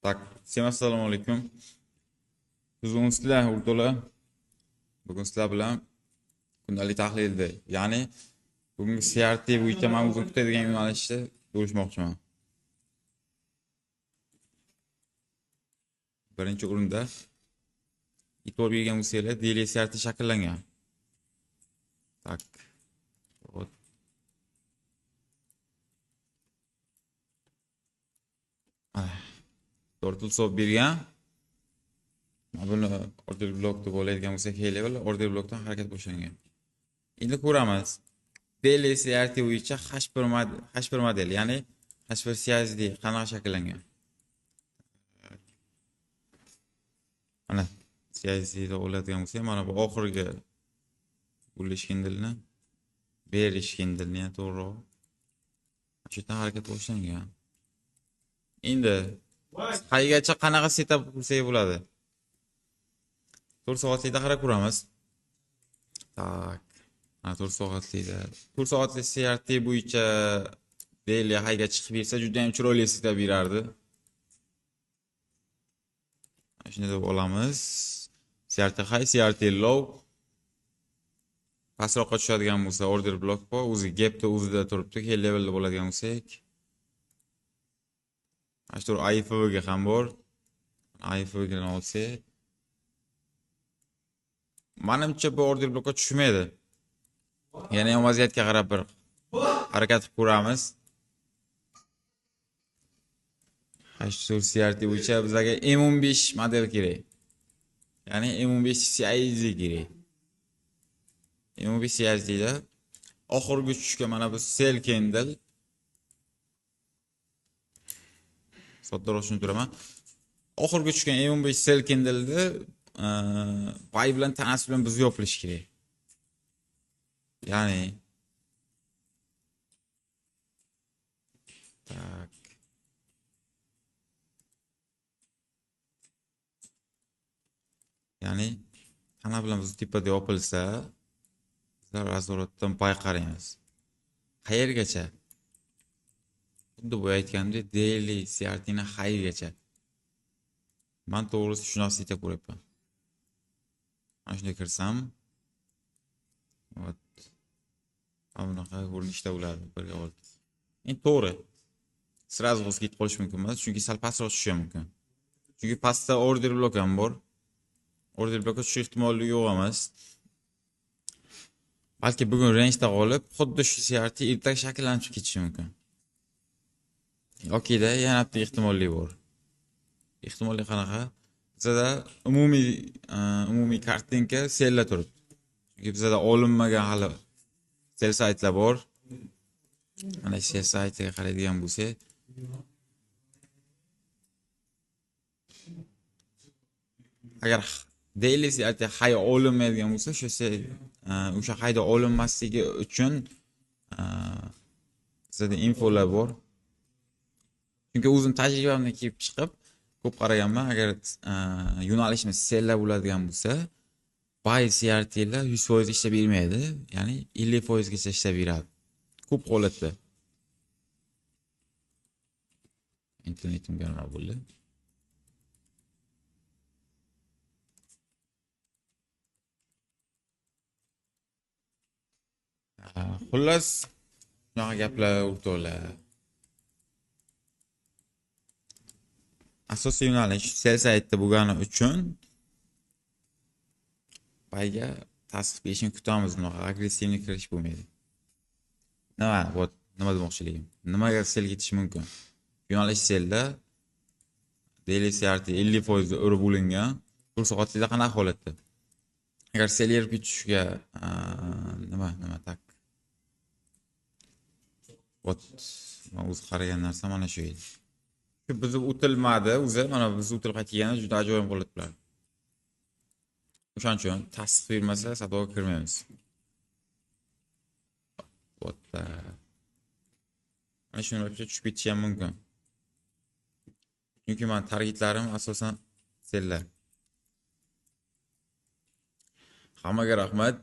Tak, всем assalomu alaykum. Bugun sizlar o'rtoqlar, bugun sizlar bilan kundalik tahlilda, ya'ni bugungi CRT bo'yicha men o'zim kutadigan yo'nalishda bo'lishmoqchiman. Birinchi o'rinda e'tibor bergan bo'lsanglar, daily CRT shakllangan. Tak. Вот. To'rt hisob bergan. Buni order blok deb o'ylaydigan bo'lsak, heylevel order blokdan harakat boshlangan. Endi ko'ramiz. Daily CRT bo'yicha H1 model, ya'ni H1 CSD qanaqa shakllangan. Mana CSD da o'yladigan bo'lsak, mana bu oxirgi bulish handle'ni, berish handle'ni to'g'ri. Shu yerdan harakat boshlangan. Endi qaygacha qanaqa setup qilsak bo'ladi? 4 soatlikda qarab ko'ramiz. Tak. 4 soatlikda. 4 soatlik CRT bo'yicha daily hayga chiqib bersa, juda ham chiroyli setup berardi. Shuni deb olamiz. CRT high, CRT low. Pastroqqa tushadigan bo'lsa, order block bor, o'zi gapda o'zida turibdi, high levelda bo'ladigan bo'lsak. Ashtur IFV ga ham bor. IFV ga olsak, menimcha bu order blokka tushmaydi. Yana ham vaziyatga qarab bir harakat qilib ko'ramiz. Ashtur CRT bo'yicha bizga M15 model kerak. Ya'ni M15 CSD kerak. M15 CSD da oxirgi tushgan mana bu sell candle. Soddaroq tushuntiraman. Oxirgi tushgan M15 sell candle'da buy bilan tanasi bilan biz yopilish kerak. Ya'ni tak. Ya'ni tana bilan biz tepada yopilsa, bizlar azoratdan buy qaraymiz. Qayergacha? Xuddi bu aytganimdek, daily CRT ni highgacha. Men to'g'risi shunaqa setup ko'ryapman. Mana shunday kirsam, вот. Bunaqa ko'rinishda bo'ladi birga oldi. Endi to'g'ri. Sразу o'zga ketib qolish mumkin emas, chunki sal pastroq tushishi mumkin. Chunki pastda order blok ham bor. Order blokka tushish ehtimoli yo'q emas. Balki bugun range'da qolib, xuddi shu CRT ertaga shakllanib ketishi mumkin. Yoki-da yana bitta ehtimollik bor. Ehtimollik qanaqa? Bizda umumiy kartinka sella turibdi. Chunki bizda olinmagan hali sell saytlar bor. Mana sell saytiga qaraydigan bo'lsak, agar daily CRT high olinmaydigan bo'lsa, o'sha highda olinmasligi uchun bizda infolar bor. Chunki o'zim tajribamdan kelib chiqib ko'p qaraganman, agar yo'nalishni sellab bo'ladigan bo'lsa, buy CRT lar 100% ishlab bermaydi, ya'ni 50% gacha ishlab beradi. Ko'p holatda. Internetimga nima bo'ldi? Xullas, shunaqa gaplar o'rtoqlar. Asosiy yo'nalish sell saytda bo'lgani uchun payga tasdiq berishni kutamiz, bunaqa agressivni kirish bo'lmaydi. Nima demoqchiligim? Nimaga sell ketishi mumkin? Yo'nalish sellda daily CRT 50% urib bo'lingan, 1 soatlikda qanaqa holatda? Agar sell yerib ketishiga nima tak. Men o'zi qaragan narsa mana shu edi. Biz o'tilmadi, o'zi mana biz o'tilib qaytganda juda ajoyib holat bilan. O'shaning uchun tasdiq bermasa savdoga kirmaymiz. Mana shuni tushib ketishi ham mumkin. Chunki men targetlarim asosan sellar. Hammaga rahmat.